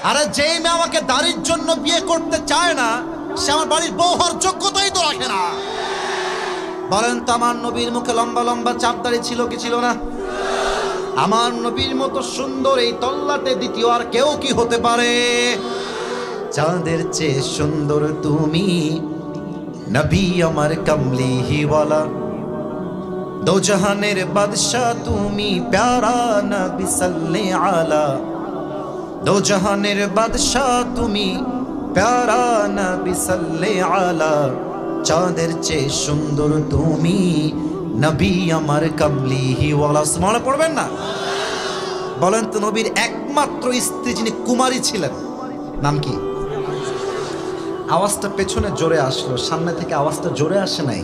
আরে যেই মেয়ে আমাকে দাড়ির জন্য বিয়ে করতে চায় না, সে আমার বাড়ির বউ হওয়ার যোগ্যতাই তো রাখে না। বলেন তো আমার নবীর মুখে লম্বা লম্বা চাপ দাড়ি ছিল কি ছিল না? আমার নবীর মতো সুন্দর এই তল্লাটে দ্বিতীয় আর কেউ কি হতে পারে? চাঁদের চেয়ে সুন্দর তুমি, নবী আমার কমলিহিওয়ালা, দো জাহানের বাদশা তুমি, প্যারা নবী সাল্লে আলা। দো জাহানের বাদশা তুমি, প্যারা নবী সাল্লে আলা। চাঁদের চেয়ে সুন্দর তুমি, নবী আমার কমলিহিওয়ালা। সুবহানাল্লাহ পড়বেন না? বলেন তো নবীর একমাত্র স্ত্রী যিনি কুমারী ছিলেন, নাম কি? আওয়াজটা পেছনে জোরে আসলো, সামনে থেকে আওয়াজটা জোরে আসে নাই।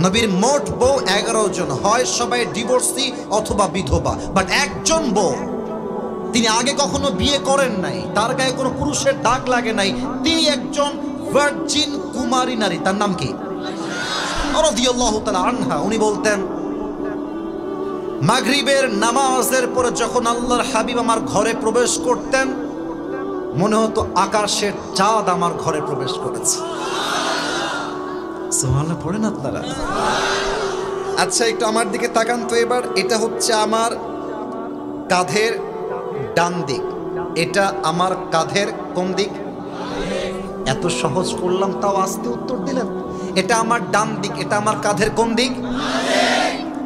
নবীর মোট বউ 11 জন, হয় সবাই ডিভোর্সি অথবা বিধবা, বাট একজন বউ, তিনি আগে কখনো বিয়ে করেন নাই, তার গায়ে কোনো পুরুষের দাগ লাগে নাই, তিনি একজন ভার্জিন কুমারী নারী। তার নাম কি? রাদিয়াল্লাহু তাআলা আনহা। উনি বলতেন, মাগরিবের নামাজের পরে যখন আল্লাহর হাবিব আমার ঘরে প্রবেশ করতেন, মনে হতো আকাশের চাঁদ আমার ঘরে প্রবেশ করেছে। সুবহানাল্লাহ পড়েন আপনারা? আচ্ছা একটু আমার দিকে তাকান তো এবার। এটা হচ্ছে আমার কাঁধের ডান দিক, এটা আমার কাঁধের কোন দিক? এত সহজ করলাম তাও আস্তে উত্তর দিলেন। এটা আমার ডান দিক, এটা আমার কাঁধের কোন দিক?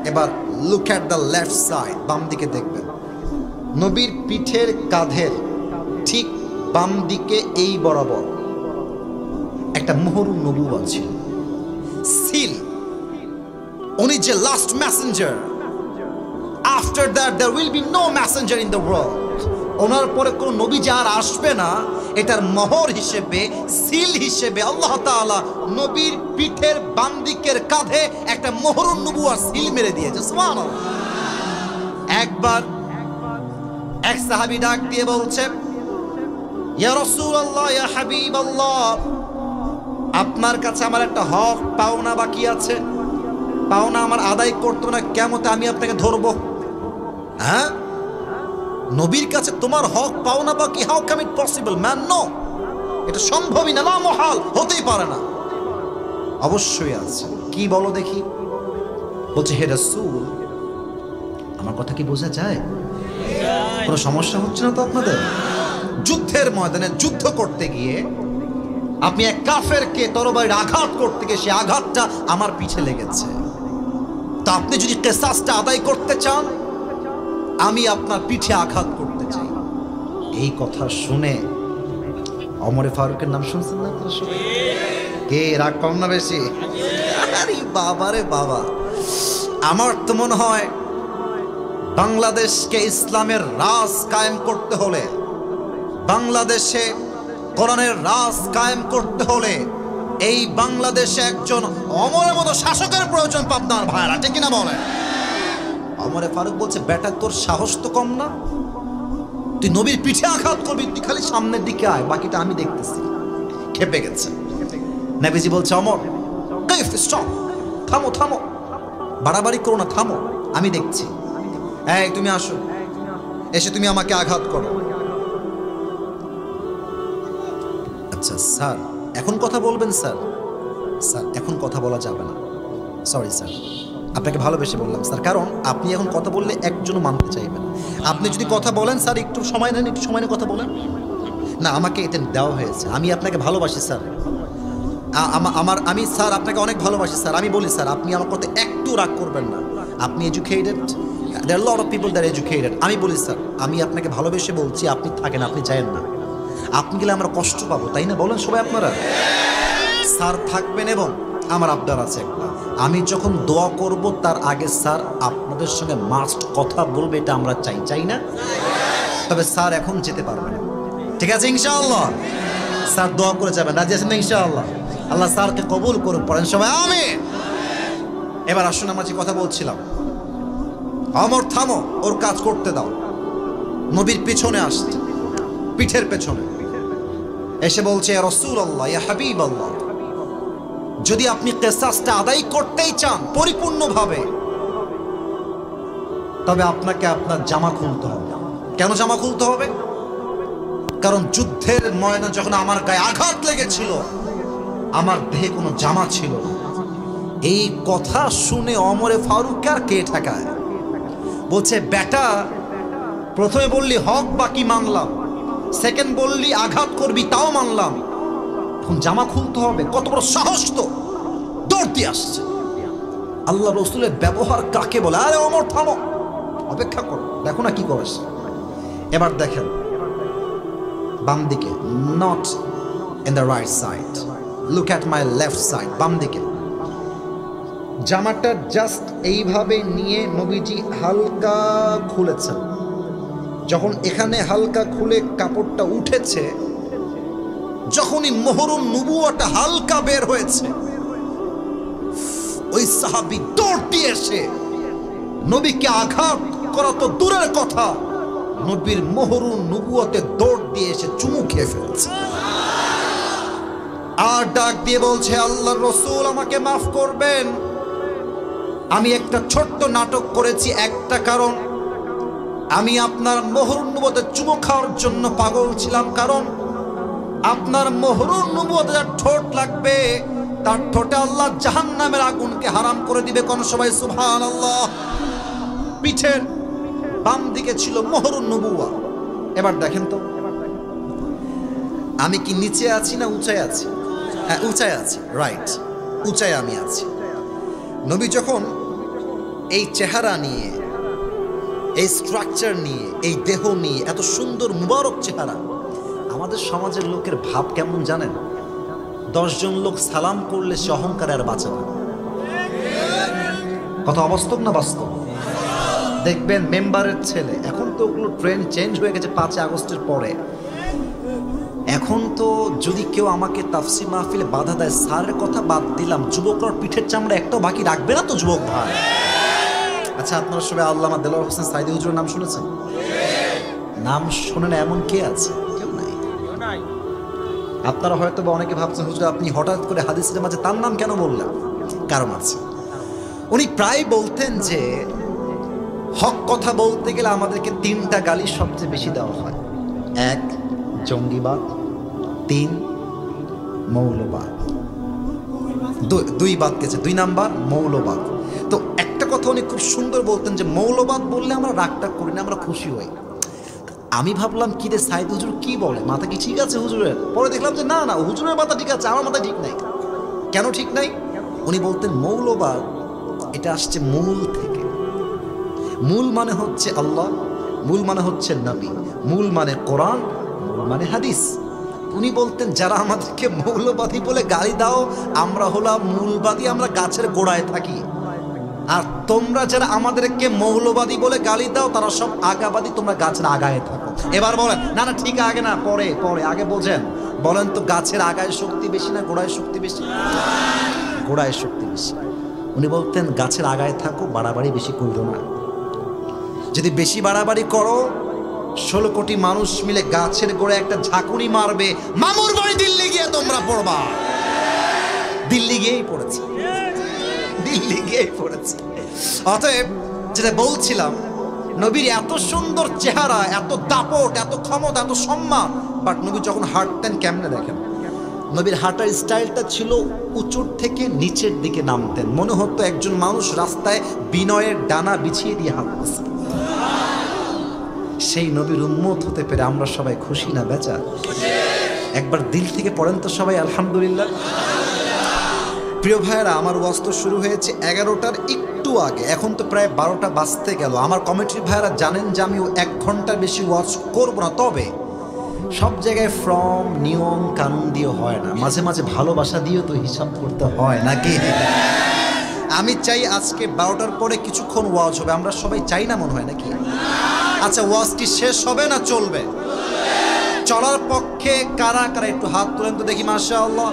এবার look at the left side, বাম দিকে দেখবেন। নবীর পিঠের কাঁধের ঠিক বাম দিকে এই বরাবর একটা মুহরুন নবুওয়াত ছিল, সিল। উনি যে last messenger, after that there will be no messenger in the world. ওনার পরে কোন নবী যে আর আসবে না, এটার মোহর হিসেবে, সিল হিসেবে আল্লাহ তাআলা নবীর পিঠের বাম দিকের কাঁধে একটা মুহরুন নবুওয়াত সিল মেরে দিয়েছে। সুবহানাল্লাহ। একবার এক সাহাবী ডাক দিয়ে বলছে, ইয়া রাসূলুল্লাহ, ইয়া হাবিবাল্লাহ, আপনার কাছে আমার একটা হক পাওনা বাকি আছে, পাওনা আমার আদায় করতে না, কিয়ামতে আমি আপনাকে ধরবো। হ্যাঁ, নবীর কাছে তোমার হক পাওনা বাকি? How come it possible man? No, এটা সম্ভবই না, মহাল, হতেই পারে না। অবশ্যই আছে। কি বলো দেখি? বলছে, হে রাসূল, আমার কথা কি বোঝা যায়? কোনো সমস্যা হচ্ছে না তো আপনাদের? যুদ্ধের ময়দানে যুদ্ধ করতে গিয়ে আপনি এক কাফেরকে তরবারির আঘাত করতে গিয়ে সে আঘাতটা আমার পিছে লেগেছে, তা আপনি যদি কিসাসটা আদায় করতে চান, আমি আপনার পিঠে আঘাত করতে চাই। এই কথা শুনে ওমরে ফারুকের নাম শুনছেন না আপনারা সবাই? কে রাগ কম না বেশি? আরে বাবা রে বাবা, আমার তো মনে হয় বাংলাদেশকে ইসলামের রাজ কায়েম করতে হলে, বাংলাদেশে কোরআনের রাজ কায়েম করতে হলে এই বাংলাদেশে একজন ওমরের মতো শাসকের প্রয়োজন। পাবনার ভাইরা ঠিক কিনা বলেন? ওমরে ফারুক বলছে, বেটা তোর সাহস তো কম না, তুই নবীর পিঠে আঘাত করবি, তুই খালি সামনের দিকে আয়, বাকিটা আমি দেখতেছি। খেপে গেছে। নবীজি বলছে, ওমর কাইফ, স্টপ, থামো থামো, বাড়াবাড়ি করো না, থামো, আমি দেখছি। এই তুমি আসো, এসে তুমি আমাকে আঘাত করো। আচ্ছা স্যার, এখন কথা বলবেন? স্যার, স্যার এখন কথা বলা যাবে না, সরি স্যার, আপনাকে ভালোবেসে বললাম স্যার, কারণ আপনি এখন কথা বললে একজনও মানতে চাইবেন। আপনি যদি কথা বলেন, স্যার একটু সময় নেন, একটু সময় নিয়ে কথা বলেন না, আমাকে এটা দেওয়া হয়েছে, আমি আপনাকে ভালোবাসি স্যার, আমি স্যার আপনাকে অনেক ভালোবাসি স্যার। আমি বলি স্যার, আপনি আমার কথা একটু রাগ করবেন না, আপনি educated, there lot of people there educated. আমি বলি স্যার, আমি আপনাকে ভালোবেসে বলছি, আপনি থাকেন, আপনি যায়েন না, আপনি গেলে আমরা কষ্ট পাবো, তাই না? বলেন সবাই আপনারা। স্যার থাকবেন, এবং আমার আবদার আছে একটা, আমি যখন দোয়া করব তার আগে স্যার আপনাদের সঙ্গে মাস্ট কথা বলবে, এটা আমরা চাই, চাই না? তবে স্যার এখন যেতে পারবেন, ঠিক আছে ইনশাআল্লাহ? স্যার দোয়া করে যাবেন, রাজি আছেন না ইনশাআল্লাহ? আল্লাহ স্যারকে কবুল করুন, পড়েন সবাই আমিন। এবার আসুন, আমরা যে কথা বলছিলাম, ওমর থামো, ওর কাজ করতে দাও। নবীর পিছনে আসছে, পিঠের পেছনে এসে বলছে, ইয়া রাসূলুল্লাহ, ইয়া হাবিবাল্লাহ, যদি আপনি কিসাসটা আদায় করতেই চান পরিপূর্ণভাবে, তবে আপনাকে আপনার জামা খুলতে হবে। কেন জামা খুলতে হবে? কারণ যুদ্ধের ময়দানে যখন আমার গায়ে আঘাত লেগেছিল আমার দেহে কোনো জামা ছিল না। এই কথা শুনে ওমরে ফারুক আর কে ঠেকায়? বলছে বেটা, প্রথমে বললি হক বাকি মানলাম, সেকেন্ড বললি আঘাত করবি তাও মানলাম, এখন জামা খুলতে হবে? কত বড় সাহস! তো দৌড় দিয়ে আসছে। আল্লাহ রসুলের ব্যবহার কাকে বলে? আরে ওমর থামো, অপেক্ষা করো, দেখো না কি করিস। এবার দেখেন বাম দিকে, not in the right side, look at my left side, বাম দিকে। জামাটা জাস্ট এইভাবে নিয়ে নবীজি হালকা খুলেছেন। যখন এখানে হালকা খুলে কাপড়টা উঠেছে, যখনই মোহরুন নবুওয়াটা হালকা বের হয়েছে, ওই সাহাবী দৌড় দিয়ে এসে নবীকে আঘাত করা তো দূরের কথা, নবীর মোহরুন নবুওয়াতে দৌড় দিয়ে এসে চুমু খেয়ে ফেলছে। আর ডাক দিয়ে বলছে, আল্লাহর রাসূল আমাকে মাফ করবেন, আমি একটা ছোট্ট নাটক করেছি, একটা কারণ আমি আপনার মোহরুন নবুওয়াতে চুমু খাওয়ার জন্য পাগল ছিলাম, কারণ আপনার মোহরুন নবুওয়াতে যার ঠোঁট লাগবে তার ঠোঁটে আল্লাহ জাহান্নামের আগুনকে হারাম করে দিবে। কোন সবাই সুবহানাল্লাহ। পিঠের বাম দিকে ছিল মোহরুন নবুওয়া। এবার দেখেন তো আমি কি নিচে আছি না উঁচায় আছি? হ্যাঁ, উঁচায় আছি, রাইট, উঁচায় আমি আছি। নবী যখন এই চেহারা নিয়ে, এই স্ট্রাকচার নিয়ে, এই দেহ নিয়ে, এত সুন্দর মুবারক চেহারা, আমাদের সমাজের লোকের ভাব কেমন জানেন? 10 জন লোক সালাম করলে সে অহংকারে আর বাঁচে না। কথা অবাস্তব না বাস্তব? দেখবেন মেম্বারের ছেলে, এখন তো ওগুলো ট্রেন্ড চেঞ্জ হয়ে গেছে 5 আগস্টের পরে। এখন তো যদি কেউ আমাকে তাফসীর মাহফিলে বাধা দেয়, স্যারের কথা বাদ দিলাম, যুবকরা পিঠের চামড়া একটাও বাকি রাখবে না তো যুবক ভাই। আচ্ছা, আপনারা সবাই আল্লামা দেলোয়ার হোসেন সাইদি হুজুরের নাম শুনেছেন? নাম শোনেন এমন কে আছে? কেউ নাই। আপনারা হয়তো বা অনেকে ভাবছেন, হুজুর আপনি হঠাৎ করে হাদিসের মাঝে তার নাম কেন বললেন? কারণ আছে। উনি প্রায় বলতেন যে হক কথা বলতে গেলে আমাদেরকে 3টা গালি সবচেয়ে বেশি দেওয়া হয়। 1 জঙ্গিবাদ, 3 মৌলবাদ, 2 বাদ গেছে, 2 নাম্বার মৌলবাদ। তো একটা কথা উনি খুব সুন্দর বলতেন যে মৌলবাদ বললে আমরা রাগটা করি না, আমরা খুশি হই। আমি ভাবলাম কি রে সাইদ হুজুর কি বলে, মাথা কি ঠিক আছে হুজুরের? পরে দেখলাম যে না না, হুজুরের মাথা ঠিক আছে, আমার মাথা ঠিক নাই। কেন ঠিক নাই? উনি বলতেন মৌলবাদ এটা আসছে মূল থেকে। মূল মানে হচ্ছে আল্লাহ, মূল মানে হচ্ছে নবী, মূল মানে কোরআন, মূল মানে হাদিস। উনি বলতেন যারা আমাদেরকে মৌলবাদী বলে গালি দাও, আমরা হলাম মূলবাদী, আমরা গাছের গোড়ায় থাকি। আর তোমরা যারা আমাদেরকে মৌলবাদী বলে গালি দাও তারা সব আগাবাদী, তোমরা গাছের আগায় থাকো। এবার বলেন, না না ঠিক আগে না, পরে পরে, আগে বোঝেন। বলেন তো গাছের আগায় শক্তি বেশি না গোড়ায় শক্তি বেশি? গোড়ায় শক্তি বেশি। উনি বলতেন গাছের আগায় থাকো, বাড়াবাড়ি বেশি করো না। যদি বেশি বাড়াবাড়ি করো 16 কোটি মানুষ মিলে গাছের গোড়ায় একটা ঝাঁকুনি মারবে, মামুর বাড়ি দিল্লি গিয়ে তোমরা পড়বা। দিল্লি গিয়েই পড়েছে, দিল্লি গিয়েই পড়েছে। অতএব যেটা বলছিলাম, নবীর এত সুন্দর চেহারা, এত দাপট, এত ক্ষমতা, এত সম্মান, বাট নবী যখন হাঁটতেন কেমনে দেখেন? নবীর হাঁটার স্টাইলটা ছিল উঁচুর থেকে নিচের দিকে নামতেন, মনে হতো একজন মানুষ রাস্তায় বিনয়ের ডানা বিছিয়ে দিয়ে হাঁটতেছে। সেই নবীর উম্মত হতে পেরে আমরা সবাই খুশি না বেচা? একবার দিল থেকে পড়েন তো সবাই আলহামদুলিল্লাহ। প্রিয় ভাইয়েরা, আমার ওয়াজ তো শুরু হয়েছে 11টার একটু আগে, এখন তো প্রায় 12টা বাজতে গেল। আমার কমিটির ভাইয়েরা জানেন যে আমি 1 ঘন্টার বেশি ওয়াজ করবো না, তবে সব জায়গায় ফর্ম নিয়ম কানুন দিয়ে হয় না, মাঝে মাঝে ভালোবাসা দিয়েও তো হিসাব করতে হয় নাকি? আমি চাই আজকে 12টার পরে কিছুক্ষণ ওয়াজ হবে, আমরা সবাই চাই না মনে হয় নাকি? আচ্ছা, ওয়াজটি শেষ হবে না চলবে? চলার পক্ষে কারা কারা একটু হাত তোলেন তো দেখি, মাশাআল্লাহ।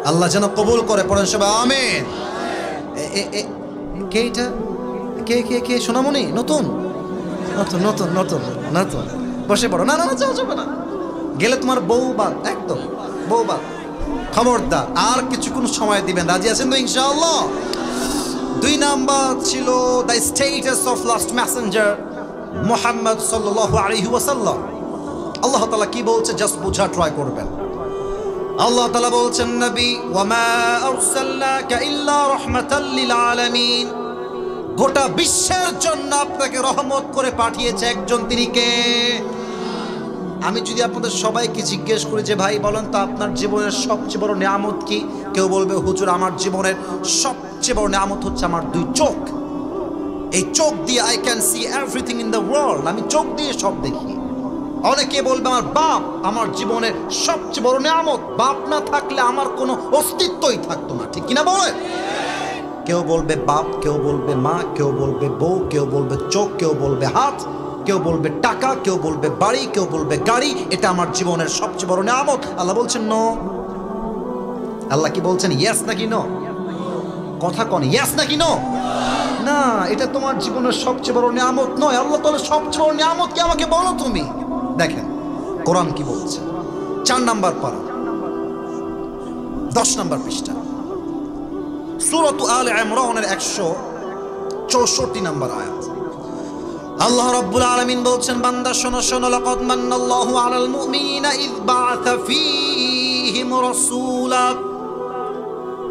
আল্লাহ যেন কবুল করে, পড়েন সবাই আমিন। কে এটা? কে কে কে? সোনামণি নতুন নতুন নতুন নতুন নতুন, বসে পড়ো। না না না, যাও যাবে না, গেলে তোমার বউ বাদ, একদম বহুবার। খবরদার, আর কিছুক্ষণ সময় দিবেন, রাজি আছেন তো ইনশাআল্লাহ? 2 নাম্বার ছিল the status of last Messenger Muhammad সাল্লাল্লাহু আলাইহি ওয়াসাল্লাম। আল্লাহ তাআলা কি বলছে জাস্ট বোঝা ট্রাই করবেন। আল্লাহ তাআলা বলছেন, নবী ওয়া মা আরসালনাকা ইল্লা রাহমাতাল লিল আলামিন, গোটা বিশ্বের জন্য আপনাকে রহমত করে পাঠিয়েছে একজন, তিনি কে? আমি যদি আপনাদের সবাইকে জিজ্ঞেস করি যে ভাই বলেন তো আপনার জীবনের সবচেয়ে বড় নিয়ামত কি, কেউ বলবে হুজুর আমার জীবনের সবচেয়ে বড় নিয়ামত হচ্ছে আমার 2 চোখ। এই চোখ দিয়ে I can see everything in the world, আমি চোখ দিয়ে সব দেখি। অনেকে বলবে আমার বাপ আমার জীবনের সবচেয়ে বড় নিয়ামত, বাপ না থাকলে আমার কোনো অস্তিত্বই থাকতো না, ঠিক কিনা বলে? কেউ বলবে বাপ, কেউ বলবে মা, কেউ বলবে বউ, কেউ বলবে চোখ, কেউ বলবে হাত, কেউ বলবে টাকা, কেউ বলবে বাড়ি, কেউ বলবে গাড়ি, এটা আমার জীবনের সবচেয়ে বড় নিয়ামত। আল্লাহ বলছেন নো। আল্লাহ কি বলছেন? ইয়েস নাকি নো? কথা কন, ইয়েস নাকি নো? না, এটা তোমার জীবনের সবচেয়ে বড় নিয়ামত নয়। আল্লাহ তাআলা সবচেয়ে বড় নিয়ামত কি আমাকে বলো তুমি। দেখেন কোরআন কি বলছে, 4 নাম্বার পারা 10 নাম্বার পৃষ্ঠা, সূরাত আলে ইমরানের 164 নাম্বার আয়াত। আল্লাহ রাব্বুল আলামিন বলছেন, বান্দা শোনো শোনো, লাকাদ মান্নাল্লাহু আলাল মুমিনিনা ইয বাআসা ফীহিম রাসূলা।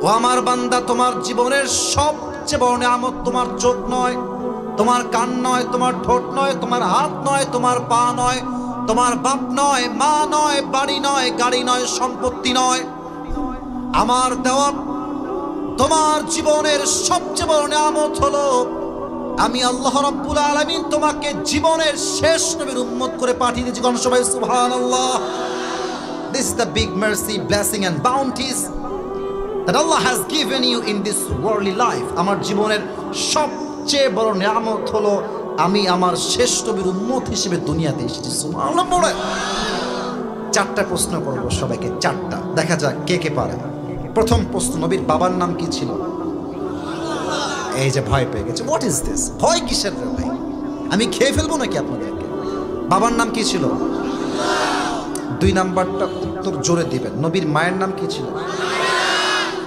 ও আমার বান্দা, তোমার জীবনের সবচেয়ে বড় নিয়ামত তোমার চোখ নয়, তোমার কান নয়, তোমার ঠোঁট নয়, তোমার হাত নয়, তোমার পা নয়, তোমার বাপ নয়, মা নয়, বাড়ি নয়, গাড়ি নয়, সম্পত্তি নয়। আমার দেওয়া তোমার জীবনের সবচেয়ে বড় নিয়ামত হলো আমি আল্লাহ রাব্বুল আলামিন তোমাকে জীবনের শেষ নবীর উম্মত করে পাঠিয়ে দিয়েছি। কোন সবাই সুবহানাল্লাহ। This is the big mercy, blessing and bounties that Allah has given you in this worldly life. আমার জীবনের সবচেয়ে বড় নিয়ামত হলো আমি আমার শেষ নবীর উম্মত হিসেবে দুনিয়াতে এসেছি। সুবহানাল্লাহ পড়ে 4টা প্রশ্ন করব সবাইকে, 4টা, দেখা যাক কে কে পারে। প্রথম প্রশ্ন, নবীর বাবার নাম কি ছিল? এই যে ভয় পেয়ে গেছে, হোয়াট ইজ দিস? ভয় কিসের রে ভাই? আমি খেয়ে ফেলবো নাকি আপনাদেরকে? বাবার নাম কি ছিল? 2 নাম্বারটা উত্তর জোরে দিবেন, নবীর মায়ের নাম কি ছিল?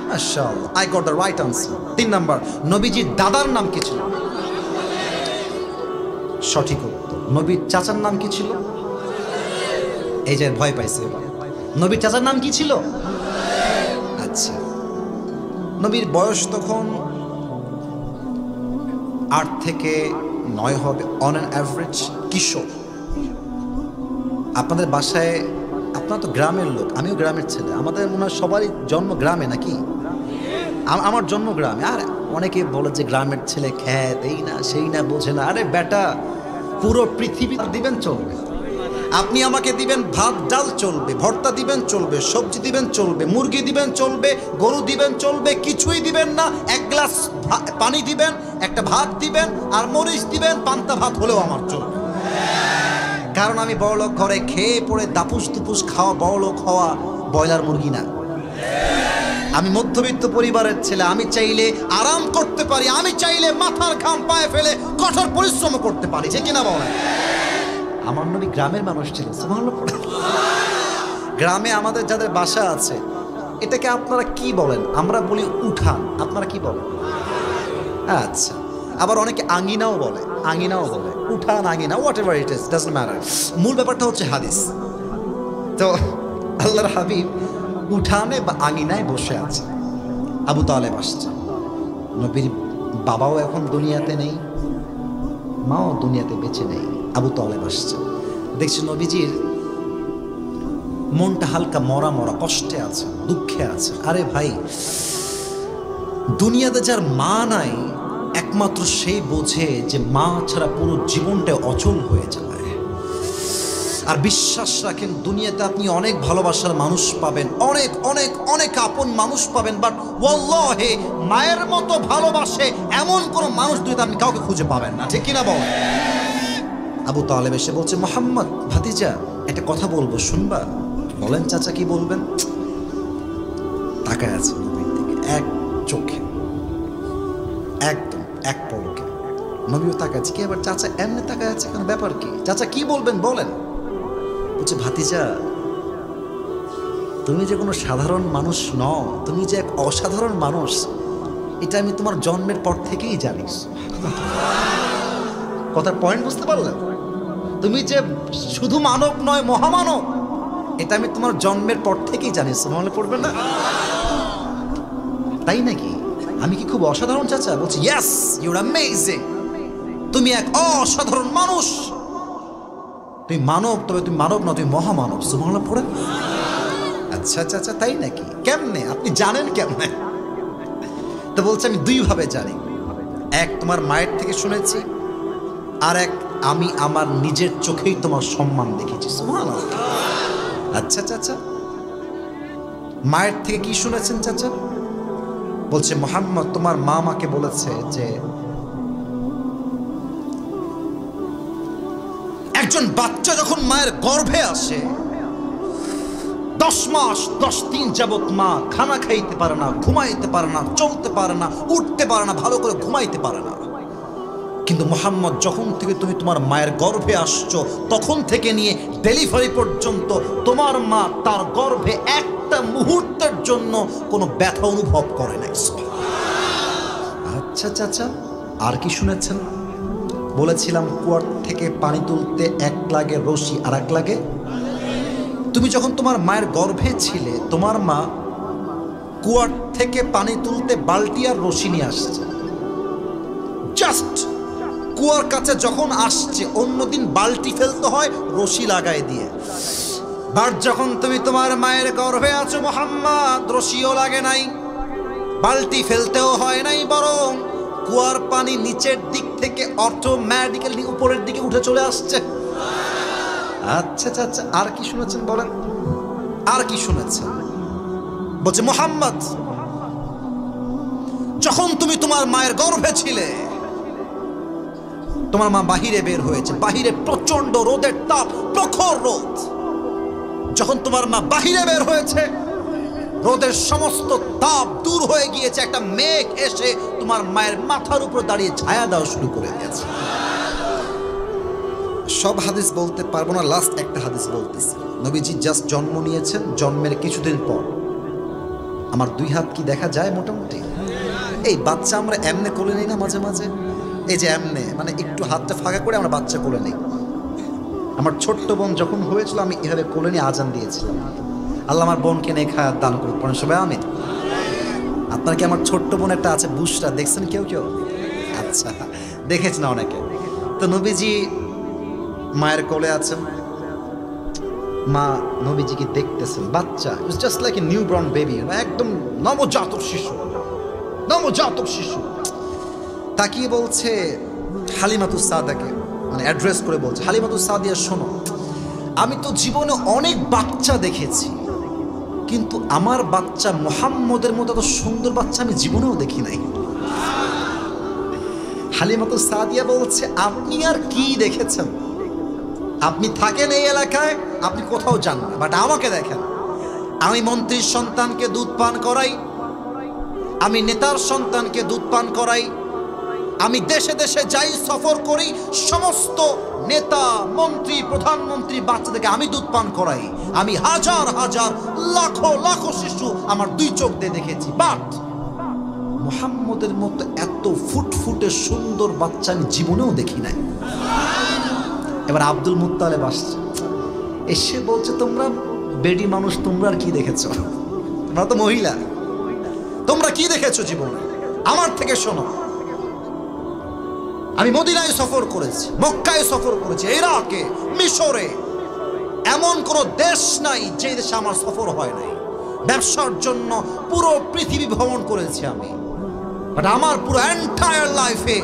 মাশাআল্লাহ, I got the right answer. 3 number, নবীজির দাদার নাম কি ছিল? সঠিক উত্তর। নবীর চাচার নাম কি ছিল? এই যে ভয় পাইছে এবার। নবীর চাচার নাম কি ছিল? আচ্ছা, নবীর বয়স তখন 8 থেকে 9 হবে অন অ্যান অ্যাভারেজ, কিশোর। আপনাদের বাসায়, আপনারা তো গ্রামের লোক, আমিও গ্রামের ছেলে, আমাদের মনে হয় সবারই জন্ম গ্রামে নাকি? আমার জন্ম গ্রামে। আর অনেকে বলে যে গ্রামের ছেলে খ্যাত, এই না সেই না, বোঝে না। আরে বেটা, পুরো পৃথিবী দিবেন চলবে, আপনি আমাকে দিবেন ভাত ডাল চলবে, ভর্তা দিবেন চলবে, সবজি দিবেন চলবে, মুরগি দিবেন চলবে, গরু দিবেন চলবে, কিছুই দিবেন না, 1 গ্লাস পানি দিবেন, একটা ভাত দিবেন আর মরিচ দিবেন, পান্তা ভাত হলেও আমার চলবে। কারণ আমি বড়লোক ঘরে খেয়ে পড়ে দাপুস দুপুস খাওয়া বড়লোক হওয়া ব্রয়লার মুরগি না। আমি মধ্যবিত্ত পরিবারের ছেলে, আমি চাইলে আরাম করতে পারি, আমি চাইলে মাথার ঘাম পায়ে ফেলে কঠোর পরিশ্রম করতে পারি, যে কিনা বলেন? আমার নবী গ্রামের মানুষ ছিল। সুবহানাল্লাহ। গ্রামে আমাদের যাদের বাসা আছে, এটাকে আপনারা কি বলেন? আমরা বলি উঠান, আপনারা কি বলেন? আচ্ছা, আবার অনেকে আঙ্গিনাও বলে, আঙ্গিনাও বলে, উঠান আঙ্গিনা, whatever it is, doesn't matter. মূল ব্যাপারটা হচ্ছে হাদিস। তো আল্লাহর হাবিব উঠানে বা আঙ্গিনায় বসে আছে, আবু তালেব আসছে। নবীর বাবাও এখন দুনিয়াতে নেই, মাও দুনিয়াতে বেঁচে নেই, আবু তালেব আসছে। দেখছি নবীজির মনটা হালকা মরা মরা, কষ্টে আছে, দুঃখে আছে। আরে ভাই, দুনিয়াতে যার মা নাই, একমাত্র সেই বোঝে যে মা ছাড়া পুরো জীবনটা অচল হয়ে যায়। আর বিশ্বাস রাখেন, দুনিয়াতে আপনি অনেক ভালোবাসার মানুষ পাবেন, অনেক অনেক অনেক আপন মানুষ পাবেন, বাট ওয়াল্লাহি মায়ের মতো ভালোবাসে এমন কোন মানুষ দুনিয়াতে আপনি কাউকে খুঁজে পাবেন না, ঠিক কিনা বলেন? আবু তালেব এসে বলছে, মোহাম্মদ ভাতিজা, একটা কথা বলবো, শুনবা? বলেন চাচা, কি বলবেন? তাকায় আছে নবীর দিকে এক চোখে, একদম এক পলকে। নবীও তাকাচ্ছে, কি আবার চাচা এমনি তাকায় আছে কেন, ব্যাপার কি? চাচা কি বলবেন বলেন। বলছে, ভাতিজা তুমি যে কোনো সাধারণ মানুষ নও, তুমি যে এক অসাধারণ মানুষ, এটা আমি তোমার জন্মের পর থেকেই জানি। কথার পয়েন্ট বুঝতে পারলে? তুমি যে শুধু মানব নয়, মহামানব, এটা আমি তোমার জন্মের পর থেকেই জানি। মনে পড়বে না? তাই নাকি? আমি কি খুব অসাধারণ চাচা? বলছি ইয়েস, ইউ আর অ্যামেজিং। তুমি এক অসাধারণ মানুষ। তুমি মানব, তবে তুমি মানব না, তুমি মহামানব। সুবহানাল্লাহ পড়ে। আচ্ছা চাচা তাই নাকি? কেমনে আপনি জানেন কেমনে? তো বলছে আমি দুইভাবে জানি। এক, তোমার মায়ের থেকে শুনেছি, আর এক, আমি আমার নিজের চোখেই তোমার সম্মান দেখেছি। সুবহানাল্লাহ। আচ্ছা চাচা, মায়ের থেকে কি শুনেছেন চাচা? বলছে মুহাম্মদ, তোমার মা আমাকে বলেছে যে একজন বাচ্চা যখন মায়ের গর্ভে আসে 10 মাস 10 দিন যাবত মা খানা খাইতে পারে না, ঘুমাইতে পারে না, চলতে পারে না, উঠতে পারে না, ভালো করে ঘুমাইতে পারে না। কিন্তু মুহাম্মদ, যখন থেকে তুমি তোমার মায়ের গর্ভে আসছো তখন থেকে নিয়ে ডেলিভারি পর্যন্ত তোমার মা তার গর্ভে একটা মুহূর্তের জন্য কোনো ব্যথা অনুভব করে নাই। আচ্ছা চাচা, আর কি শুনেছেন? বলেছিলাম কুয়ার থেকে পানি তুলতে এক লাগে রশি, আর এক লাগে। তুমি যখন তোমার মায়ের গর্ভে ছিলে, তোমার মা কুয়ার থেকে পানি তুলতে বালতি আর রশি নিয়ে আসছে। জাস্ট কুয়ার কাছে যখন আসছে, অন্যদিন বালতি ফেলতে হয় রশি লাগাই দিয়ে। বাট যখন তুমি তোমার মায়ের গর্ভে আছো মুহাম্মদ, রশিও লাগে নাই, বালতি ফেলতেও হয় নাই, বরং কুয়ার পানি নিচের দিক থেকে অটোমেটিক্যালি উপরের দিকে উঠে চলে আসছে। আচ্ছা আচ্ছা, আর কি শুনেছেন বলেন? আর কি শুনেছেন? বলছে মুহাম্মদ, যখন তুমি তোমার মায়ের গর্ভে ছিলে, তোমার মা বাহিরে বের হয়েছে, বাহিরে প্রচন্ড রোদের তাপ, প্রখর রোদ। যখন তোমার মা বাহিরে বের হয়েছে, রোদের সমস্ত তাপ দূর হয়ে গিয়েছে, একটা মেঘ এসে তোমার মায়ের মাথার উপর দাঁড়িয়ে ছায়া দেওয়া শুরু করে দিয়েছে। সব হাদিস বলতে পারবো না, লাস্ট একটা হাদিস বলতেছি। নবীজি জাস্ট জন্ম নিয়েছেন, জন্মের কিছুদিন পর আমার 2 হাত কি দেখা যায় মোটামুটি? এই বাচ্চা আমরা এমনে কোলে নিই না মাঝে মাঝে, এই যে এমনে, মানে একটু হাতটা ফাঁকা করে আমরা বাচ্চা কোলে নিই। আমার ছোট্ট বোন যখন হয়েছিল, আমি এভাবে কোলে নিয়ে আজান দিয়েছিলাম। আল্লাহ আমার বোনকে নেক হায়াত দান করুক, পড়েন সবাই আমিন। আপনার কি আমার ছোট্ট বোন একটা আছে, বুশরা, দেখছেন কেউ কেউ? আচ্ছা, দেখেছ না অনেকে। তো নবীজি মায়ের কোলে আছেন, মা নবীজিকে দেখতেছেন, বাচ্চা, it's just like a new born baby, একদম নবজাতক শিশু, নবজাতক শিশু। তাকিয়ে বলছে হালিমাতুস সাদিয়াকে, মানে অ্যাড্রেস করে বলছে, হালিমাতুস সাদিয়া শোনো, আমি তো জীবনে অনেক বাচ্চা দেখেছি, কিন্তু আমার বাচ্চা মুহাম্মদের মতো এত সুন্দর বাচ্চা আমি জীবনেও দেখি নাই। হালিমাতুস সাদিয়া বলছে, আপনি আর কি দেখেছেন? আপনি থাকেন এই এলাকায়, আপনি কোথাও যান না, বাট আমাকে দেখেন। আমি মন্ত্রীর সন্তানকে দুধ পান করাই, আমি নেতার সন্তানকে দুধ পান করাই, আমি দেশে দেশে যাই, সফর করি, সমস্ত নেতা, মন্ত্রী, প্রধানমন্ত্রী বাচ্চাদেরকে আমি দুধ পান করাই। আমি হাজার হাজার লাখো লাখো শিশু আমার 2 চোখ দিয়ে দেখেছি, বাট মুহাম্মদের মতো এত ফুটফুটে সুন্দর বাচ্চা আমি জীবনেও দেখি নাই। এবার আব্দুল মুত্তালিব আসছে, এসে বলছে, তোমরা বেডি মানুষ, তোমরা আর কি দেখেছো? তোমরা তো মহিলা, তোমরা কি দেখেছো জীবনে? আমার থেকে শোনো। আমি মদিনায় সফর করেছি, মক্কায় সফর করেছি, ইরাকে, মিশরে, এমন কোন দেশ নাই যে দেশে আমার সফর হয় নাই। ব্যবসার জন্য পুরো পৃথিবী ভ্রমণ করেছি আমি, বাট আমার পুরো এন্টায়ার লাইফে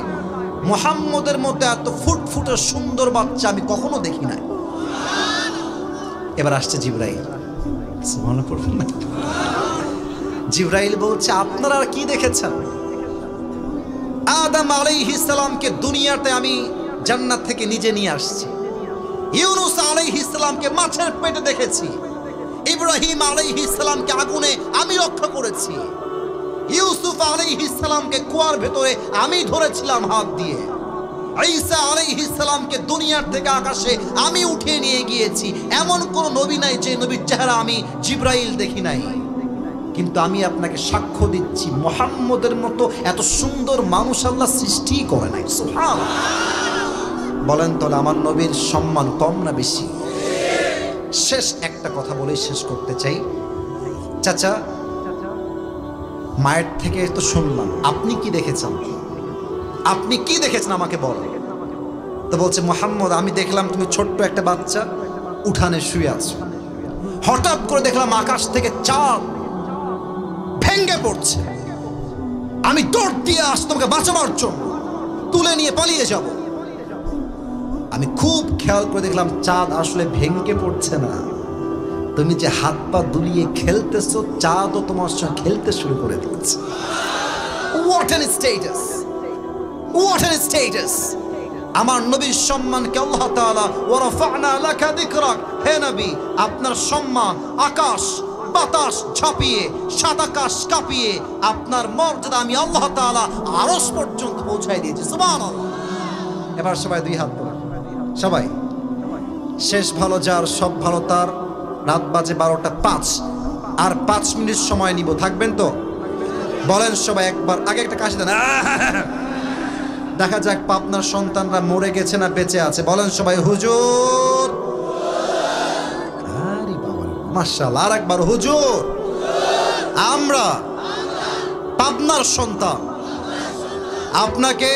মুহাম্মদের মধ্যে এত ফুটফুটে সুন্দর বাচ্চা আমি কখনো দেখি নাই। এবার আসছে জিবরাইল, সুবহানাল্লাহ পড়বেন না? জিবরাইল বলছে, আপনারা আর কি দেখেছেন? আদম আলাইহিস সালামকে দুনিয়াতে আমি জান্নাত থেকে নিজে নিয়ে আসছি, ইউনুস আলাইহিস সালামকে মাছের পেটে দেখেছি, ইব্রাহিম আলাইহিস সালামকে আগুনে আমি রক্ষা করেছি, ইউসুফ আলাইহিস সালামকে কুয়ার ভেতরে আমি ধরেছিলাম হাত দিয়ে, ঈসা আলাইহিস সালামকে দুনিয়ার থেকে আকাশে আমি উঠিয়ে নিয়ে গিয়েছি। এমন কোন নবী নাই যে নবীর চেহারা আমি জিবরাইল দেখি নাই। কিন্তু আমি আপনাকে সাক্ষ্য দিচ্ছি, মুহাম্মদের মতো এত সুন্দর মানুষ আল্লাহ সৃষ্টি করে নাই। সুবহানাল্লাহ। বলেন তাহলে আমার নবীর সম্মান কম না বেশি? শেষ একটা কথা বলে শেষ করতে চাই। চাচা, মায়ের থেকে তো শুনলাম, আপনি কি দেখেছেন? আপনি কি দেখেছেন আমাকে বলেন। তো বলছে, মুহাম্মদ আমি দেখলাম তুমি ছোট্ট একটা বাচ্চা উঠানে শুয়ে আছো, হঠাৎ করে দেখলাম আকাশ থেকে চাঁদ ভেঙে পড়ছে, আমি দৌড় দিয়ে আসছি তোমাকে বাঁচাবার জন্য, তুলে নিয়ে পালিয়ে যাব। আমি খুব খেয়াল করে দেখলাম চাঁদ আসলে ভেঙে পড়ছে না, তুমি যে হাত পা দুলিয়ে খেলতেছো চাঁদও তোমার সঙ্গে খেলতে শুরু করে দিয়েছে। What an status! What an status! আমার নবীর সম্মানকে আল্লাহ তাআলা ওয়া রাফা'না লাকা যিকরাক, হে নবী আপনার সম্মান আকাশ বাতাস ঝাঁপিয়ে সাত আকাশ কাঁপিয়ে আপনার মর্যাদা আমি আল্লাহ তাআলা আরশ পর্যন্ত পৌঁছায় দিয়েছি। সুবহানাল্লাহ। এবার সবাই দুই হাত তোলেন, সবাই। শেষ ভালো যার সব ভালো তার। রাত বাজে 12:05, আর 5 মিনিট সময় নিব, থাকবেন তো? বলেন সবাই একবার, আগে একটা কাশি দেন। দেখা যাক আপনার সন্তানরা মরে গেছে না বেঁচে আছে। বলেন সবাই হুজুর। আরে বাবা মাশাআল্লাহ, আর একবার হুজুর। আমরা পাবনার সন্তান, আপনাকে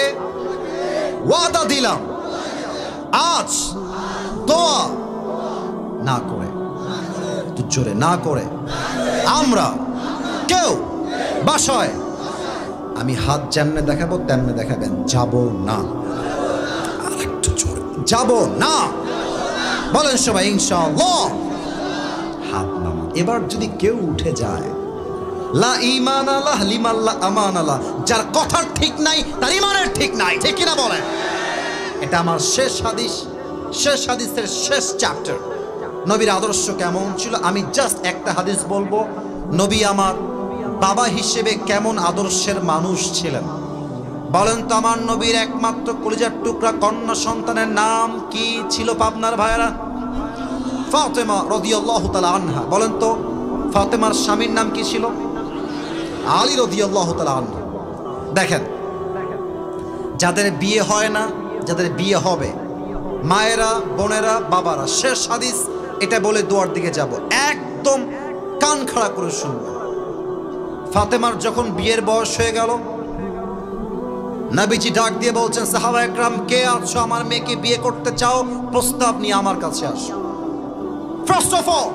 ওয়াদা দিলাম আজ দোয়া না করে, জোরে না করে, আমরা কেউ বাসায় আমি হাত যেমনে দেখাবো তেমনে দেখাবেন, যাব না। আর একটু জোরে, যাব না। বলেন সবাই ইনশাআল্লাহ। হাত নামান। এবার যদি কেউ উঠে যায়, লা ঈমান আলাহ লিমান লা আমান আলাহ, যার কথার ঠিক নাই তার ঈমানের ঠিক নাই, ঠিক কিনা বলেন? এটা আমার শেষ হাদিস, শেষ হাদিসের শেষ চ্যাপ্টার। নবীর আদর্শ কেমন ছিল আমি জাস্ট একটা হাদিস বলবো। নবী আমার বাবা হিসেবে কেমন আদর্শের মানুষ ছিলেন বলেন তো? আমার নবীর একমাত্র কলিজার টুকরা কন্যা সন্তানের নাম কি ছিল পাবনার ভাইয়েরা? ফাতেমা রাদিয়াল্লাহু তাআলা আনহা। বলেন তো ফাতেমার স্বামীর নাম কি ছিল? আলী রাদিয়াল্লাহু তাআলা আনহু। দেখেন, যাদের বিয়ে হয় না, যাদের বিয়ে হবে, মায়েরা বোনেরা বাবারা, শেষ হাদিস এটা বলে দোয়ার দিকে যাব, একদম কান খাড়া করে শুনবেন। ফাতেমার যখন বিয়ের বয়স হয়ে গেল, নবীজি ডাক দিয়ে বলছেন, সাহাবা একরাম কে আছো আমার মেয়েকে বিয়ে করতে চাও, প্রস্তাব নিয়ে আমার কাছে আসো। ফার্স্ট অফ অল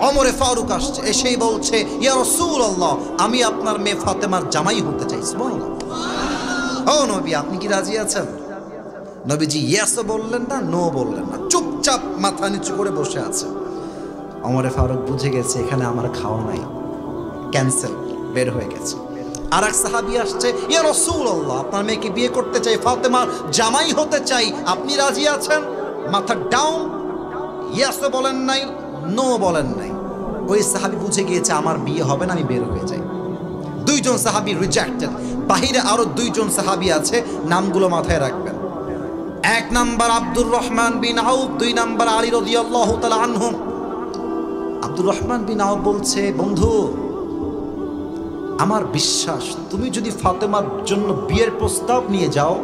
ওমরে ফারুক আসছে, এসেই বলছে, ইয়া রাসূলুল্লাহ আমি আপনার মেয়ে ফাতেমার জামাই হতে চাই। সুবহানাল্লাহ। ও নবী আপনি কি রাজি আছেন? নবীজি ইয়েসও বললেন না, নো বললেন না, চুপচাপ মাথা নিচু করে বসে আছে। ওমরে ফারুক বুঝে গেছে এখানে আমার খাওয়া নাই, ক্যান্সেল, বের হয়ে গেছে। আর এক সাহাবী আসছে, ইয়া রাসূলুল্লাহ আপনার মেয়েকে বিয়ে করতে চাই, ফাতেমার জামাই হতে চাই, আপনি রাজি আছেন? মাথা ডাউন, ইয়েসও বলেন নাই, নো বলেন নাই। ওই সাহাবী বুঝে গিয়েছে আমার বিয়ে হবে না, আমি বের হয়ে যাই। দুইজন সাহাবী রিজেক্টেড। বাহিরে আরো দুইজন সাহাবী আছে, নামগুলো মাথায় রাখবেন। এক নাম্বার আব্দুর রহমান বিন আউফ, দুই নাম্বার আলী রাদিয়াল্লাহু তাআলা আনহু। আব্দুর রহমান বিন আউফ বলছে, বন্ধু আমার বিশ্বাস তুমি যদি ফাতেমার জন্য বিয়ের প্রস্তাব নিয়ে যাও,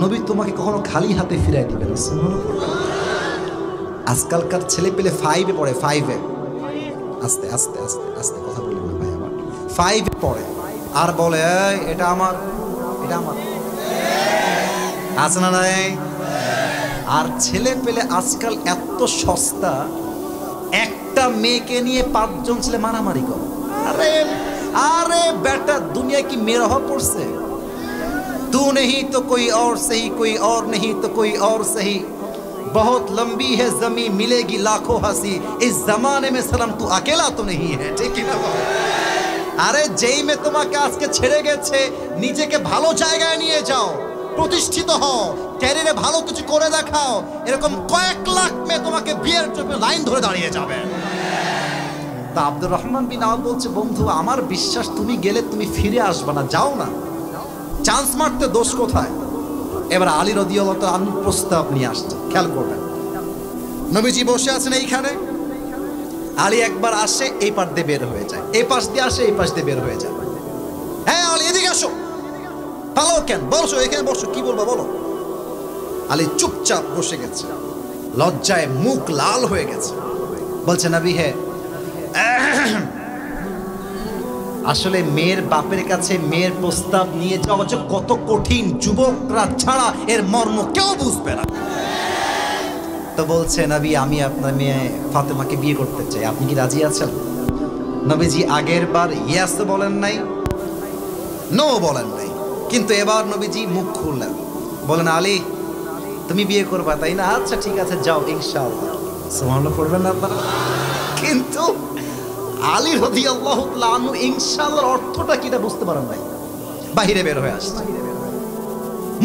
নবী তোমাকে কখনো খালি হাতে ফিরাই দিবেন না। আজকালকার ছেলে পেলে 5-এ পড়ে, 5-এ, আস্তে আস্তে আস্তে আস্তে কথা বলেন না ভাই, আমার 5-এ পড়ে আর বলে এটা আমার, এটা আমার, আছে না নাই? আর ছেলে পেলে আজকাল এত সস্তা, একটা মেয়েকে নিয়ে 5জন ছেলে মারামারি করে। আরে আরে বেটা, দুনিয়া কি মেয়ের অভাব পড়ছে? तू नहीं तो कोई और सही, कोई और नहीं तो कोई और सही, बहुत लंबी है जमीन मिलेगी लाखों हंसी, इस जमाने में सलाम तू अकेला तो नहीं है, ठीक है ना? আরে যেই মেয়ে তোমাকে আজকে ছেড়ে গেছে, নিজেকে ভালো জায়গায় নিয়ে যাও, প্রতিষ্ঠিত হও, ক্যারিয়ারে ভালো কিছু করে দেখাও, এরকম কয়েক লাখ মেয়ে তোমাকে বিয়ের জন্য লাইন ধরে দাঁড়িয়ে যাবে। তা আব্দুর রহমান বিন আউফ বলছে, বন্ধু আমার বিশ্বাস তুমি গেলে তুমি ফিরে আসবে না, যাও না, চান্স মারতে দোষ কোথায়? এবার আলী রাদিয়াল্লাহু তাআলা আনহু প্রস্তাব নিয়ে আসছেন, খেয়াল করবেন। নবীজি বসে আছেন এইখানে, আলী একবার আসে এই পাশ দিয়ে বের হয়ে যায়, এই পাশ দিয়ে আসে এই পাশ দিয়ে বের হয়ে যায়। হ্যাঁ আলী এদিকে আসো, পালাও কেন, বসো এখানে বসো, কি বলবো বলো। আলী চুপচাপ বসে গেছে, লজ্জায় মুখ লাল হয়ে গেছে। বলছে নবী হে, আসলে মেয়ের বাপের কাছে মেয়ের প্রস্তাব নিয়ে যাওয়া যে কত কঠিন, যুবকরা ছাড়া এর মর্ম কেউ বুঝবে না। তো বলছে নবী আমি আপনার মেয়ে ফাতেমাকে বিয়ে করতে চাই, আপনি কি রাজি আছেন? নবীজি আগের বার ইয়েস বলেন নাই, নো বলেন নাই, কিন্তু এবার নবীজি মুখ খুললেন, বলেন আলী তুমি বিয়ে করবা তাই না? আচ্ছা ঠিক আছে যাও ইনশাআল্লাহ। সুবহানাল্লাহ পড়বেন না আপনারা? কিন্তু আলী রাদিয়াল্লাহু তাআলা আনহু ইনশাআল্লাহর অর্থটা কিটা বুঝতে পারেন নাই, বাহিরে বের হয়ে আসছে,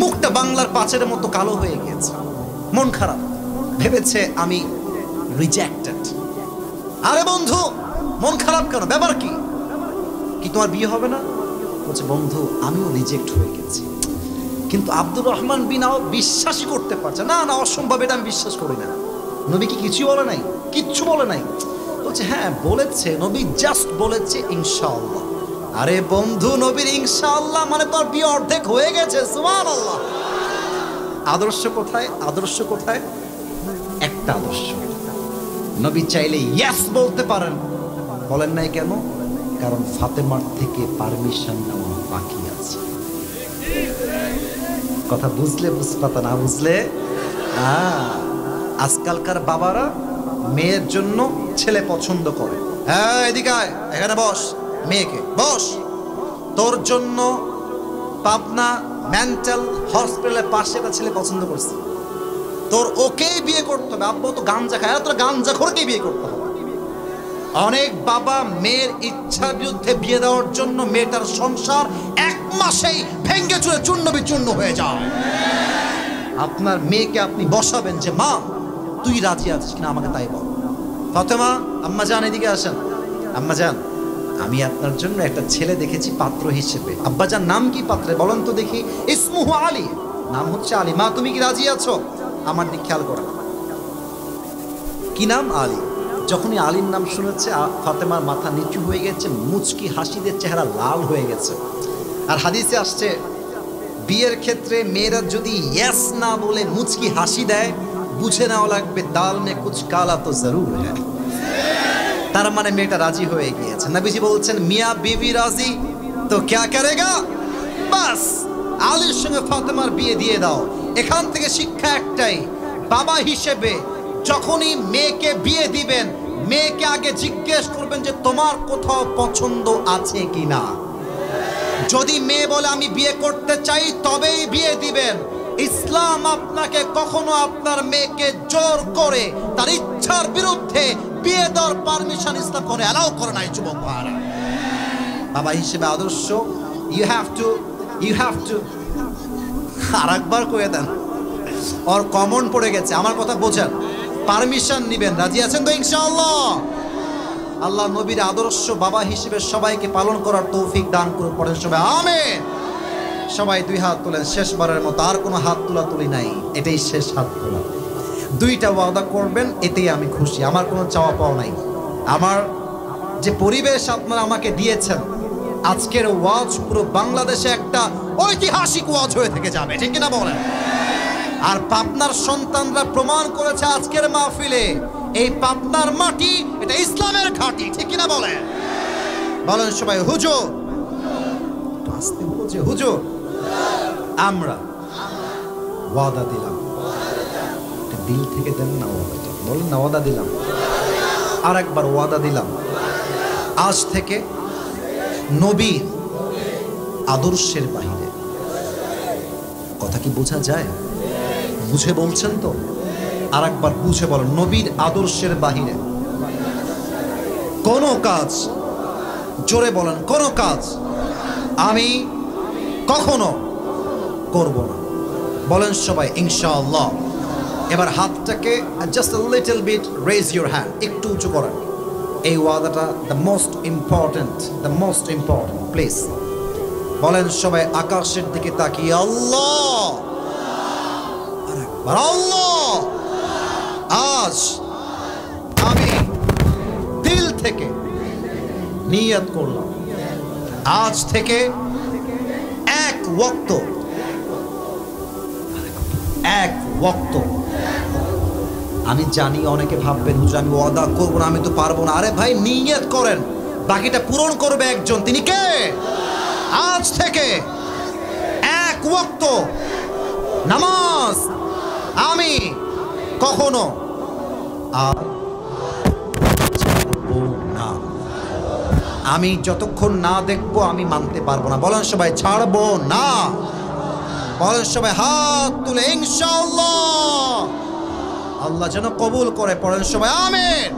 মুখটা বাংলার পাঁচের মতো কালো হয়ে গেছে, মন খারাপ, ভেবেছে আমি রিজেক্টেড। আরে বন্ধু মন খারাপ কেন, ব্যাপার কি, কি তোমার বিয়ে হবে না? বলছে বন্ধু আমিও রিজেক্ট হয়ে গেছি, কিন্তু আব্দুর রহমান বিন আওফ বিশ্বাসই করতে পারছে না, না অসম্ভব, এটা আমি বিশ্বাস করি না। নবী কি কিছু বলে নাই? কিচ্ছু বলে নাই। বলছে হ্যাঁ বলেছে, নবী জাস্ট বলেছে ইনশাআল্লাহ। আরে বন্ধু নবীর ইনশাআল্লাহ মানে তোর বিয়ে অর্ধেক হয়ে গেছে, সুবহানাল্লাহ। আদর্শ কোথায়? আদর্শ কোথায়? একটা আদর্শ, নবী চাইলে ইয়েস বলতে পারেন, বলেন নাই কেন? কারণ ফাতেমার থেকে পারমিশন নেওয়া বাকি আছে। কথা বুঝলে বুঝপাতা, না বুঝলে আজকালকার বাবারা মেয়ের জন্য ছেলে পছন্দ করে। হ্যাঁ এদিকে আয়, এখানে বস, মেয়েকে বস, তোর জন্য পাবনা মেন্টাল হসপিটালের পাশে একটা ছেলে পছন্দ করছে, তোর ওকেই বিয়ে করতে হবে। আব্বু তো গাঞ্জা খায়, তোর গাঞ্জা খোরকেই বিয়ে করতে হবে। অনেক বাবা মেয়ের ইচ্ছার বিরুদ্ধে বিয়ে দেওয়ার জন্য মেয়েটার সংসার এক মাসেই ভেঙ্গে চুরে চূর্ণ বিচূর্ণ হয়ে যায়। আপনার মেয়েকে আপনি বসাবেন যে মা তুই রাজি আছিস কিনা আমাকে তাই বল। ফাতেমা আম্মা জান এদিকে আসেন, আম্মা জান আমি আপনার জন্য একটা ছেলে দেখেছি পাত্র হিসেবে। আব্বা জান নাম কি পাত্রে বলেন তো দেখি? ইসমুহু আলী, নাম হচ্ছে আলী। মা তুমি কি রাজি আছো? আমার দিক খেয়াল করেন, কি নাম? আলী। যখনই আলীর নাম শুনেছে ফাতেমার মাথা নিচু হয়ে গেছে, মুচকি হাসিদের চেহারা লাল হয়ে গেছে। আর হাদিসে আসছে বিয়ের ক্ষেত্রে মেয়েরা যদি ইয়েস না বলে মুচকি হাসি দেয় বুঝে নেওয়া লাগবে দাল মে কুছ কালা তো জরুর হ্যায়, তার মানে মেয়েটা রাজি হয়ে গিয়েছে। নবীজি বলছেন মিয়া বিবি রাজি তো ক্যা করেগা, বাস আলীর সঙ্গে ফাতেমার বিয়ে দিয়ে দাও। এখান থেকে শিক্ষা একটাই, বাবা হিসেবে যখনই মেয়েকে বিয়ে দিবেন মেয়েকে আগে জিজ্ঞেস করবেন যে তোমার কোথাও পছন্দ আছে কিনা। যদি মেয়ে বলে আমি বিয়ে করতে চাই তবেই বিয়ে দিবেন। ইসলাম আপনাকে কখনো আপনার মেয়েকে জোর করে তার ইচ্ছার বিরুদ্ধে বিয়ে দেওয়ার পারমিশন ইসলাম করে অ্যালাউ করে নাই। যুবক ভাইরা, বাবা হিসেবে আদর্শ ইউ হ্যাভ টু আর একবার কয়ে দেন, ওর কমন পড়ে গেছে, আমার কথা বোঝেন, পারমিশন নিবেন, রাজি আছেন তো ইনশাআল্লাহ? আল্লাহ নবীর আদর্শ বাবা হিসেবে সবাইকে পালন করার তৌফিক দান করুন, পড়েন সবাই আমিন। সবাই দুই হাত তোলেন শেষবারের মতো, আর কোনো হাত তোলা তুলি নাই, এটাই শেষ হাত তোলা। দুইটা ওয়াদা করবেন, এতেই আমি খুশি, আমার কোনো চাওয়া পাওয়া নাই। আমার যে পরিবেশ আপনারা আমাকে দিয়েছেন, আজকের ওয়াজ পুরো বাংলাদেশে একটা ঐতিহাসিক ওয়াজ হয়ে থেকে যাবে, ঠিক কিনা বলেন? আর পাবনার সন্তানরা প্রমাণ করেছে আজকের মাহফিলে এই পাবনার মাটি এটা ইসলামের ঘাঁটি, ঠিক কিনা বলেন? বলেন সবাই হুজুর, আস্তে বলছে হুজুর, আমরা ওয়াদা দিলাম, দিল থেকে দেন না ওয়াদাটা, বলেন না ওয়াদা দিলাম, আর একবার ওয়াদা দিলাম, আজ থেকে নবীর আদর্শের বাহিরে। কথা কি বোঝা যায়? বুঝে বলছেন তো? আর একবার বুঝে বলেন, নবীর আদর্শের বাহিরে কোন কাজ, জোরে বলেন, কোন কাজ আমি কখনো করব না। বলেন সবাই ইনশাআল্লাহ। এবার হাতটাকে just a little bit raise your hand, একটু উঁচু করেন। এই ওয়াদাটা দ্য মোস্ট ইম্পর্টেন্ট, প্লিজ বলেন সবাই আকাশের দিকে তাকিয়ে আল্লাহ আল্লাহ, আজ আমি দিল থেকে নিয়ত করলাম, আজ থেকে এক ওয়াক্ত আমি জানি অনেকে ভাববেন হুজুর আমি ওয়াদা করবো না, আমি তো পারবো না। আরে ভাই নিয়ত করেন, বাকিটা পূরণ করবে একজন, তিনি কে? আজ থেকে এক ওয়াক্ত নামাজ আমি কখনো আর ছাড়বো না। আমি যতক্ষণ না দেখবো আমি মানতে পারবো না। বলেন সবাই ছাড়বো না। বলেন সবাই হাত তুলে ইনশাআল্লাহ। আল্লাহ যেন কবুল করে। পড়েন সবাই আমিন।